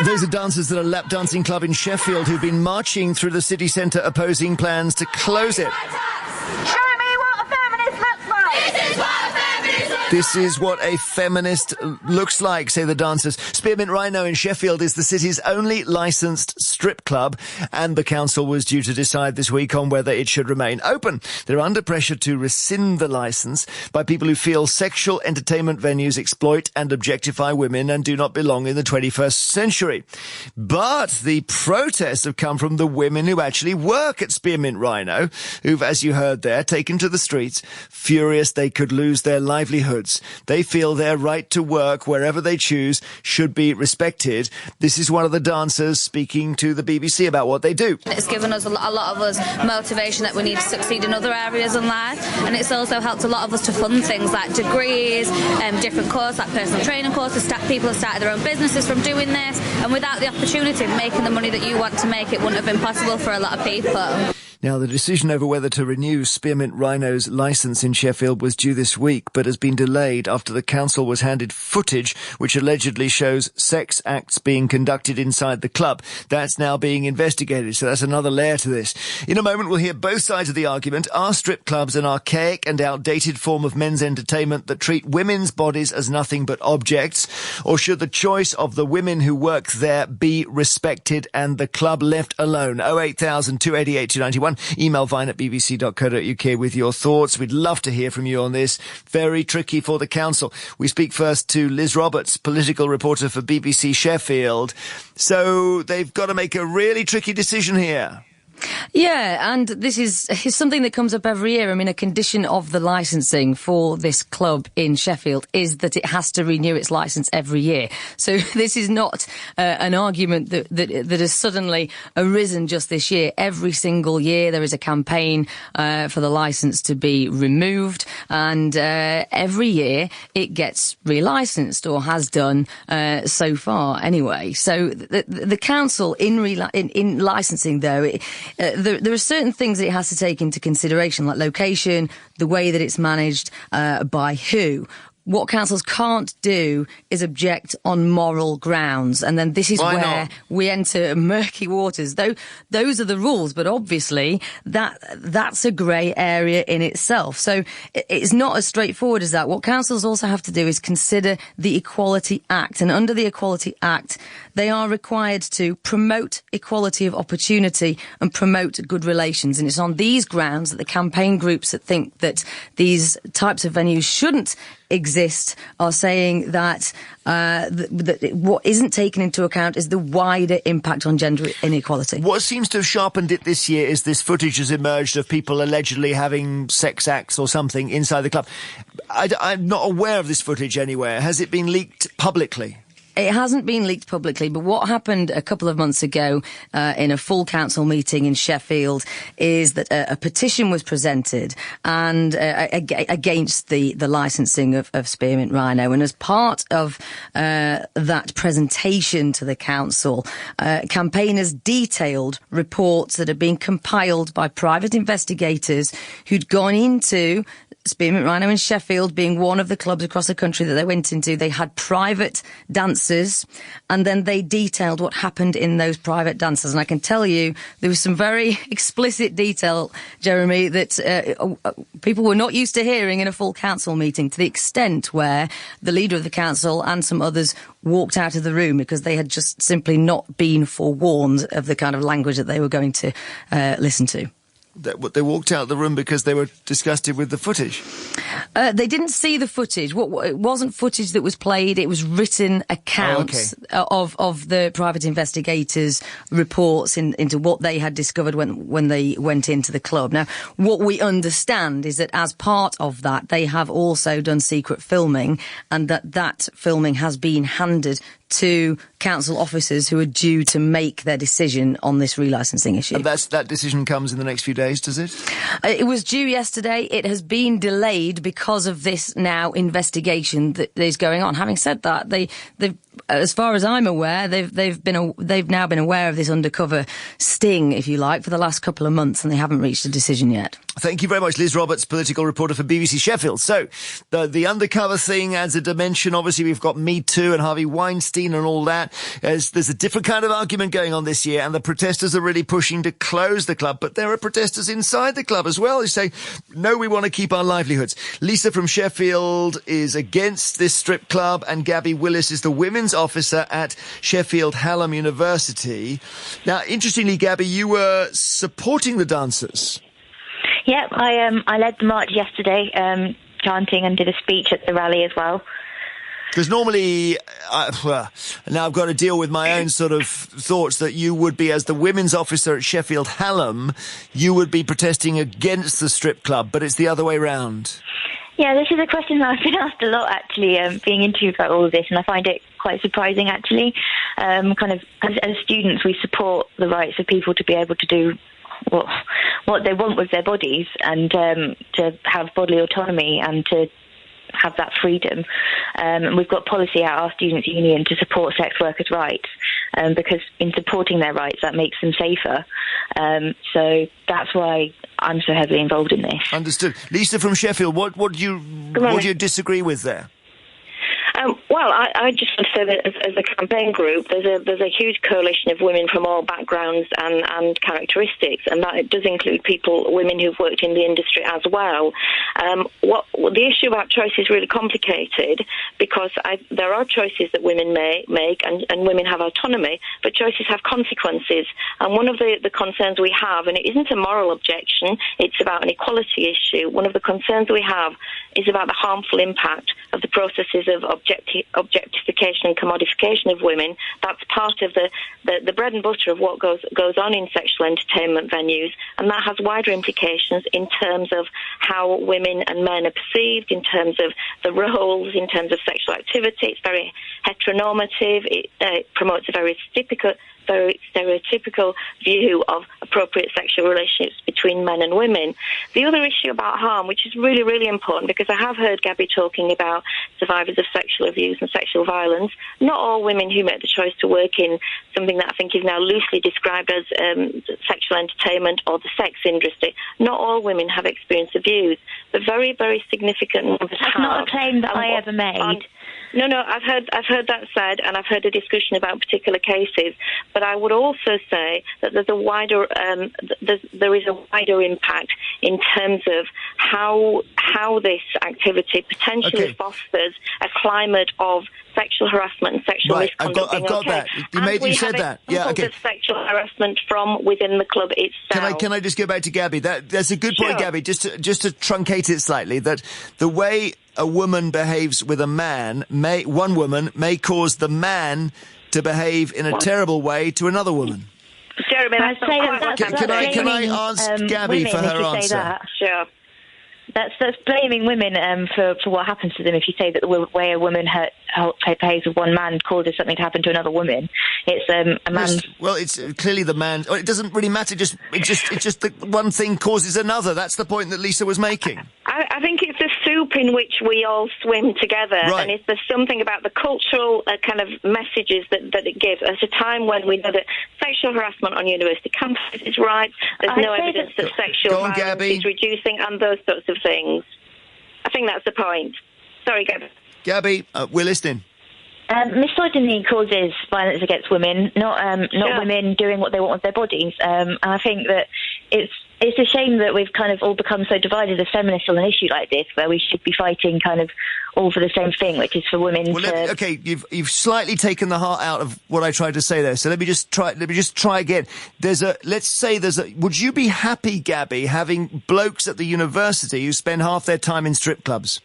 Those are dancers at a lap dancing club in Sheffield who've been marching through the city centre opposing plans to close it. This is what a feminist looks like, say the dancers. Spearmint Rhino in Sheffield is the city's only licensed strip club, and the council was due to decide this week on whether it should remain open. They're under pressure to rescind the licence by people who feel sexual entertainment venues exploit and objectify women and do not belong in the 21st century. But the protests have come from the women who actually work at Spearmint Rhino, who've, as you heard there, taken to the streets, furious they could lose their livelihoods. They feel their right to work wherever they choose should be respected. This is one of the dancers speaking to the BBC about what they do. It's given us a lot of us motivation that we need to succeed in other areas in life, and it's also helped a lot of us to fund things like degrees, different courses like personal training courses. People have started their own businesses from doing this, and without the opportunity of making the money that you want to make, it wouldn't have been possible for a lot of people. Now, the decision over whether to renew Spearmint Rhino's licence in Sheffield was due this week, but has been delayed after the council was handed footage which allegedly shows sex acts being conducted inside the club. That's now being investigated, so that's another layer to this. In a moment, we'll hear both sides of the argument. Are strip clubs an archaic and outdated form of men's entertainment that treat women's bodies as nothing but objects? Or should the choice of the women who work there be respected and the club left alone? 08000 288 291. Email vine@bbc.co.uk with your thoughts. We'd love to hear from you on this. Very tricky for the council. We speak first to Liz Roberts, political reporter for BBC Sheffield. So they've got to make a really tricky decision here. Yeah, and this is something that comes up every year. I mean, a condition of the licensing for this club in Sheffield is that it has to renew its licence every year. So this is not an argument that has suddenly arisen just this year. Every single year there is a campaign for the licence to be removed, and every year it gets relicensed, or has done so far anyway. So the council in licensing, though, there are certain things that it has to take into consideration, like location, the way that it's managed, by who. What councils can't do is object on moral grounds, and then this is where we enter murky waters. Though those are the rules, but obviously that's a grey area in itself. So it's not as straightforward as that. What councils also have to do is consider the Equality Act, and under the Equality Act, they are required to promote equality of opportunity and promote good relations. And it's on these grounds that the campaign groups that think that these types of venues shouldn't exist are saying that what isn't taken into account is the wider impact on gender inequality. What seems to have sharpened it this year is this footage has emerged of people allegedly having sex acts or something inside the club. I'm not aware of this footage anywhere. Has it been leaked publicly? It hasn't been leaked publicly, but what happened a couple of months ago in a full council meeting in Sheffield is that a petition was presented and against the licensing of Spearmint Rhino. And as part of that presentation to the council, campaigners detailed reports that had been compiled by private investigators who'd gone into Spearmint Rhino in Sheffield, being one of the clubs across the country that they went into. They had private dances, and then they detailed what happened in those private dances. And I can tell you there was some very explicit detail, Jeremy, that people were not used to hearing in a full council meeting, to the extent where the leader of the council and some others walked out of the room because they had just simply not been forewarned of the kind of language that they were going to listen to. They walked out of the room because they were disgusted with the footage? They didn't see the footage. It wasn't footage that was played. It was written accounts of the private investigators' reports into what they had discovered when they went into the club. Now, what we understand is that as part of that, they have also done secret filming, and that filming has been handed to council officers who are due to make their decision on this relicensing issue. And that decision comes in the next few days, does it? It was due yesterday. It has been delayed because of this now investigation that is going on. Having said that, they've as far as I'm aware, they've now been aware of this undercover sting, if you like, for the last couple of months, and they haven't reached a decision yet. Thank you very much, Liz Roberts, political reporter for BBC Sheffield. So, the undercover thing adds a dimension. Obviously, we've got Me Too and Harvey Weinstein and all that. There's a different kind of argument going on this year, and the protesters are really pushing to close the club. But there are protesters inside the club as well who say, no, we want to keep our livelihoods. Lisa from Sheffield is against this strip club, and Gabby Willis is the women's officer at Sheffield Hallam University. Now, interestingly, Gabby, you were supporting the dancers. Yeah, I led the march yesterday, chanting, and did a speech at the rally as well. Because normally, now I've got to deal with my own sort of thoughts that you would be, as the women's officer at Sheffield Hallam, you would be protesting against the strip club, but it's the other way round. Yeah, this is a question that I've been asked a lot, actually, being interviewed about all of this, and I find it quite surprising, actually. Kind of, as students, we support the rights of people to be able to do what they want with their bodies, and to have bodily autonomy and to have that freedom. And we've got policy at our students' union to support sex workers' rights, because in supporting their rights, that makes them safer. So that's why I'm so heavily involved in this. Understood. Lisa from Sheffield, what do you disagree with there? Well, I just want to say that as a campaign group, there's a huge coalition of women from all backgrounds and characteristics, and that it does include women who've worked in the industry as well. The issue about choice is really complicated, because there are choices that women may make, and women have autonomy, but choices have consequences. And one of the concerns we have, and it isn't a moral objection, it's about an equality issue. One of the concerns we have is about the harmful impact of the processes of objectification and commodification of women. That's part of the bread and butter of what goes on in sexual entertainment venues, and that has wider implications in terms of how women and men are perceived, in terms of the roles, in terms of sexual activity. It's very heteronormative. It promotes a very stereotypical view of appropriate sexual relationships between men and women. The other issue about harm, which is really, really important, because I have heard Gabby talking about survivors of sexual abuse and sexual violence. Not all women who make the choice to work in something that I think is now loosely described as sexual entertainment or the sex industry, not all women have experienced abuse, but very, very significant numbers have. That's not a claim that I ever made. No, I've heard that said, and I've heard a discussion about particular cases. But I would also say that there's a wider, there is a wider impact in terms of how this activity potentially fosters a climate of sexual harassment and sexual misconduct. I've got that. You said that. Yeah, okay. Of sexual harassment from within the club itself. Can I just go back to Gabby? That's a good point, Gabby. Just to truncate it slightly, that the way a woman behaves with a man, one woman may cause the man to behave in a terrible way to another woman. Jeremy, can I ask Gabby for her answer? Sure. That's blaming women for what happens to them. If you say that the way a woman behaves with one man causes something to happen to another woman, it's a man. Well, it's clearly the man. It doesn't really matter. It's just that one thing causes another. That's the point that Lisa was making. I think it's a soup in which we all swim together, and there's something about the cultural kind of messages that it gives at a time when we know that sexual harassment on university campuses is right. There's no evidence that sexual violence is reducing, and those sorts of things. I think that's the point. Sorry, Gabby. Gabby, we're listening. Misogyny causes violence against women, not women doing what they want with their bodies. And I think that it's a shame that we've kind of all become so divided as feminists on an issue like this, where we should be fighting kind of all for the same thing, which is for women to... You've slightly taken the heart out of what I tried to say there. So let me just try again. Would you be happy, Gabby, having blokes at the university who spend half their time in strip clubs?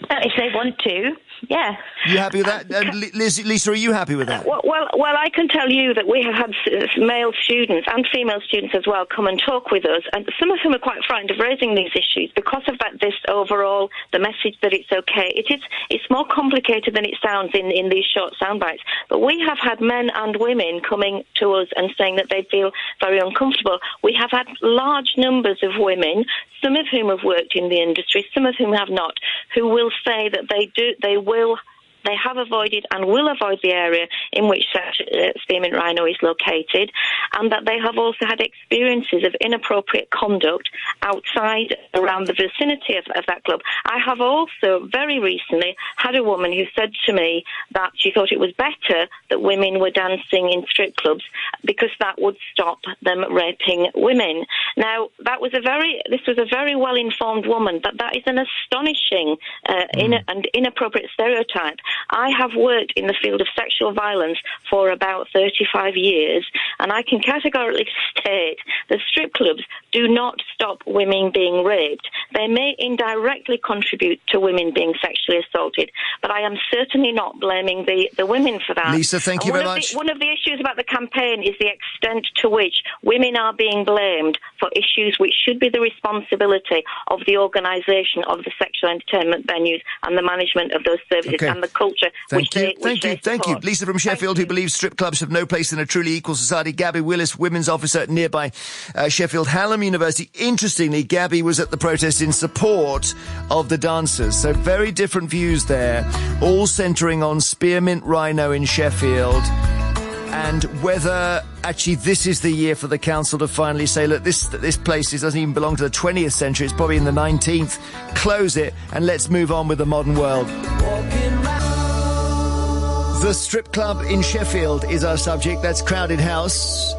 If they want to, yeah. You happy with that? Lisa, are you happy with that? Well, I can tell you that we have had male students and female students as well come and talk with us, and some of whom are quite frightened of raising these issues because of this overall, the message that it's okay. It's more complicated than it sounds in these short sound bites. But we have had men and women coming to us and saying that they feel very uncomfortable. We have had large numbers of women, some of whom have worked in the industry, some of whom have not, who will say that they will they have avoided and will avoid the area in which Spearmint Rhino is located, and that they have also had experiences of inappropriate conduct outside around the vicinity of that club. I have also very recently had a woman who said to me that she thought it was better that women were dancing in strip clubs because that would stop them raping women. Now, this was a very well-informed woman, but that is an astonishing and inappropriate stereotype. I have worked in the field of sexual violence for about 35 years, and I can categorically state that strip clubs do not stop women being raped. They may indirectly contribute to women being sexually assaulted, but I am certainly not blaming the women for that. Lisa, thank you very much. One of the issues about the campaign is the extent to which women are being blamed for issues which should be the responsibility of the organisation of the sexual entertainment venues and the management of those services and the culture Thank you. Lisa from Sheffield, who believes strip clubs have no place in a truly equal society. Gabby Willis, women's officer at nearby Sheffield Hallam University. Interestingly, Gabby was at the protest in support of the dancers. So very different views there, all centring on Spearmint Rhino in Sheffield, and whether actually this is the year for the council to finally say, look, this place doesn't even belong to the 20th century, it's probably in the 19th. Close it and let's move on with the modern world. The strip club in Sheffield is our subject. That's Crowded House.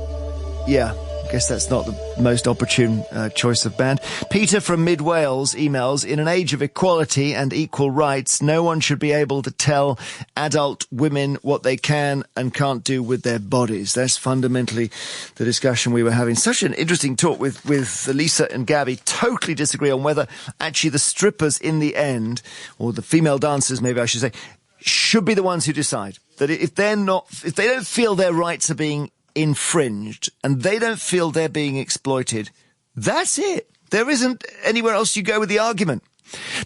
Yeah, I guess that's not the most opportune choice of band. Peter from Mid Wales emails, in an age of equality and equal rights, no one should be able to tell adult women what they can and can't do with their bodies. That's fundamentally the discussion we were having. Such an interesting talk with Lisa and Gabby. Totally disagree on whether actually the strippers in the end, or the female dancers maybe I should say, should be the ones who decide. That if they don't feel their rights are being infringed and they don't feel they're being exploited, that's it. There isn't anywhere else you go with the argument.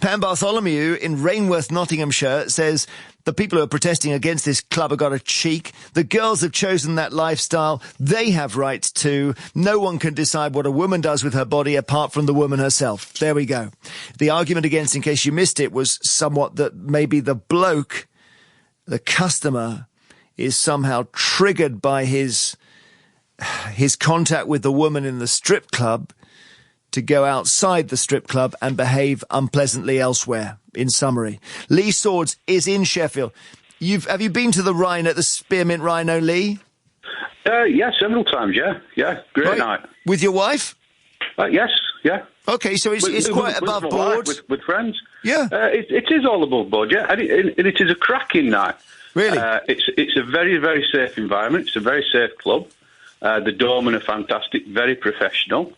Pam Bartholomew in Rainworth, Nottinghamshire says the people who are protesting against this club have got a cheek. The girls have chosen that lifestyle. They have rights too. No one can decide what a woman does with her body apart from the woman herself. There we go. The argument against, in case you missed it, was somewhat that maybe the bloke, the customer, is somehow triggered by his contact with the woman in the strip club to go outside the strip club and behave unpleasantly elsewhere, in summary. Lee Swords is in Sheffield. Have you been to the Spearmint Rhino, Lee? Yeah, several times, yeah. Great night. With your wife? Yes, yeah. Okay, so it's quite above board. With friends. Yeah. It is all above board, yeah. And it is a cracking night. Really? It's a very, very safe environment. It's a very safe club. The doormen are fantastic, very professional.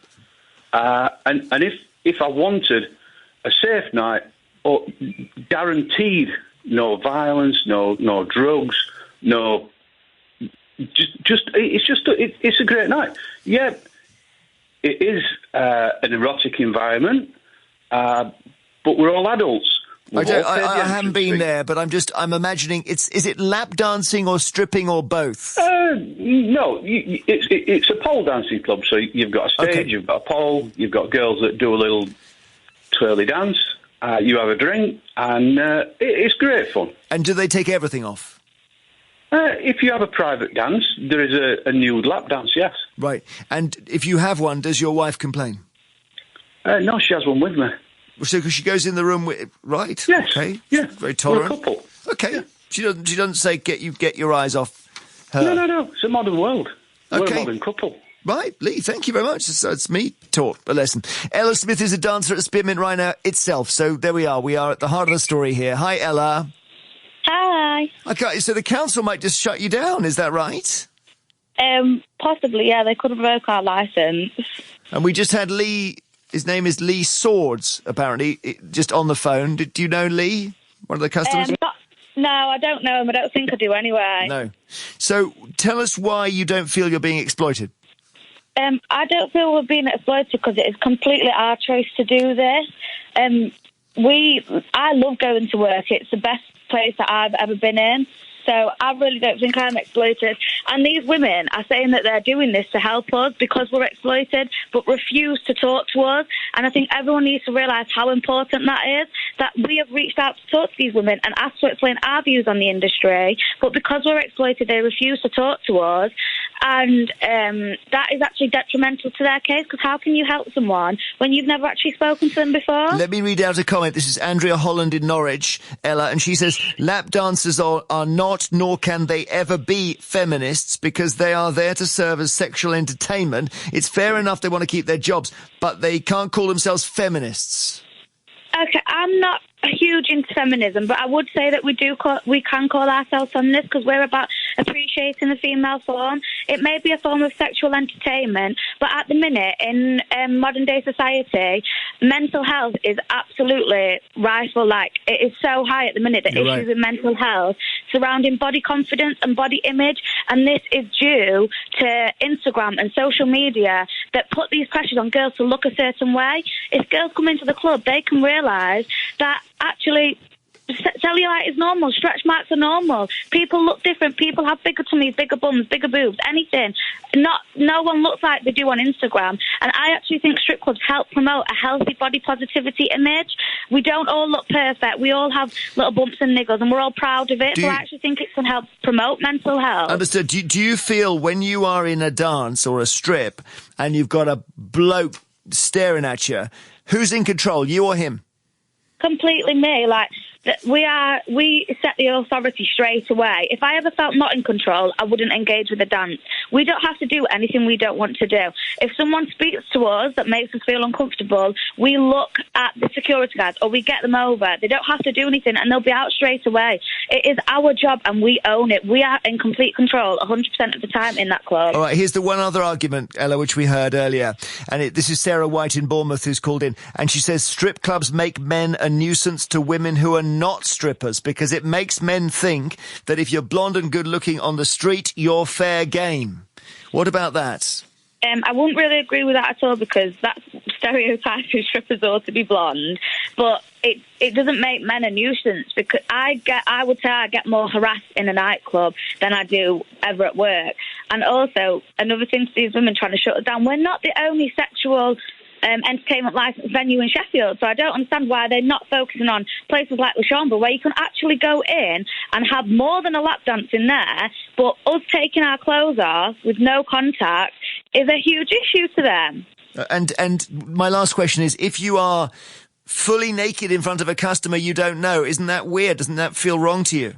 And if I wanted a safe night, or guaranteed no violence, no drugs, no, it's a great night. Yeah, it is an erotic environment, but we're all adults. I haven't been there, but I'm imagining is it lap dancing or stripping or both? No, it's a pole dancing club. So you've got a stage, You've got a pole, you've got girls that do a little twirly dance. You have a drink, and it's great fun. And do they take everything off? If you have a private dance, there is a nude lap dance. Yes. Right. And if you have one, does your wife complain? No, she has one with me. So because she goes in the room with... Right. Yes. Okay. Yeah. Very tolerant. We're a couple. Okay. Yeah. She doesn't say get your eyes off her. No. It's a modern world. Okay. We're a modern couple. Right, Lee, thank you very much. So it's me taught a lesson. Ella Smith is a dancer at Spearmint Rhino itself. So there we are. We are at the heart of the story here. Hi, Ella. Hi. Okay, so the council might just shut you down. Is that right? Possibly, yeah. They could revoke our licence. And we just had Lee... His name is Lee Swords, apparently, just on the phone. Do you know Lee, one of the customers? No, I don't know him. I don't think I do anyway. No. So tell us why you don't feel you're being exploited. I don't feel we're being exploited because it is completely our choice to do this. I love going to work. It's the best place that I've ever been in. so I really don't think I'm exploited. And these women are saying that they're doing this to help us because we're exploited, but refuse to talk to us. And I think everyone needs to realise how important that is, that we have reached out to talk to these women and asked to explain our views on the industry, but because we're exploited, they refuse to talk to us. And that is actually detrimental to their case, because how can you help someone when you've never actually spoken to them before? Let me read out a comment. This is Andrea Holland in Norwich, Ella, and she says, lap dancers are not, nor can they ever be, feminists, because they are there to serve as sexual entertainment. It's fair enough they want to keep their jobs, but they can't call themselves feminists. Okay, I'm not huge into feminism, but I would say that we can call ourselves feminists, because we're about appreciating the female form. It may be a form of sexual entertainment, but at the minute in modern day society, mental health is absolutely rifle. Like, it is so high at the minute, the issues with mental health surrounding body confidence and body image, and this is due to Instagram and social media that put these pressures on girls to look a certain way. If girls come into the club, they can realise that actually cellulite is normal, stretch marks are normal, people look different, people have bigger tummies, bigger bums, bigger boobs, anything. No one looks like they do on Instagram. And I actually think strip clubs help promote a healthy body positivity image. We don't all look perfect, we all have little bumps and niggles, and we're all proud of it. So I actually think it can help promote mental health. Understood. Do you feel when you are in a dance or a strip and you've got a bloke staring at you, who's in control, you or him? Completely me. Like, we set the authority straight away. If I ever felt not in control, I wouldn't engage with the dance. We don't have to do anything we don't want to do. If someone speaks to us that makes us feel uncomfortable, we look at the security guards or we get them over. They don't have to do anything and they'll be out straight away. It is our job and we own it. We are in complete control 100% of the time in that club. All right, here's the one other argument, Ella, which we heard earlier. And this is Sarah White in Bournemouth who's called in. And she says strip clubs make men a nuisance to women who are not strippers, because it makes men think that if you're blonde and good looking on the street, you're fair game. What about that? I wouldn't really agree with that at all, because that's stereotyping strippers ought to be blonde. But it doesn't make men a nuisance, because I would say I get more harassed in a nightclub than I do ever at work. And also, another thing to these women trying to shut us down, we're not the only sexual entertainment licensed venue in Sheffield, so I don't understand why they're not focusing on places like Lashamba, where you can actually go in and have more than a lap dance in there, but us taking our clothes off with no contact is a huge issue to them. And my last question is, if you are fully naked in front of a customer you don't know, isn't that weird? Doesn't that feel wrong to you?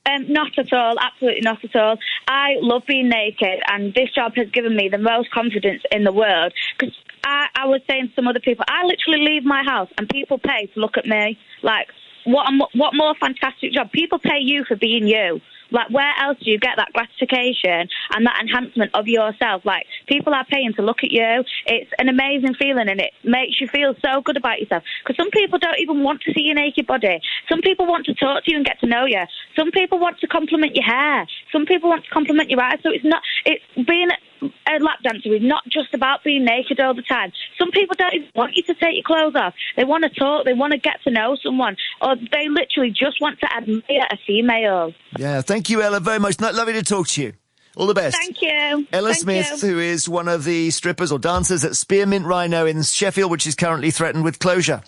Not at all, absolutely not at all. I love being naked, and this job has given me the most confidence in the world, because I was saying to some other people, I literally leave my house and people pay to look at me. Like, what more fantastic job? People pay you for being you. Like, where else do you get that gratification and that enhancement of yourself? Like, people are paying to look at you. It's an amazing feeling, and it makes you feel so good about yourself. Because some people don't even want to see your naked body. Some people want to talk to you and get to know you. Some people want to compliment your hair. Some people want to compliment your eyes. So it's being a lap dancer is not just about being naked all the time. Some people don't even want you to take your clothes off. They want to talk, they want to get to know someone, or they literally just want to admire a female. Yeah, thank you, Ella, very much. Lovely to talk to you. All the best. Thank you. Ella Smith, who is one of the strippers or dancers at Spearmint Rhino in Sheffield, which is currently threatened with closure.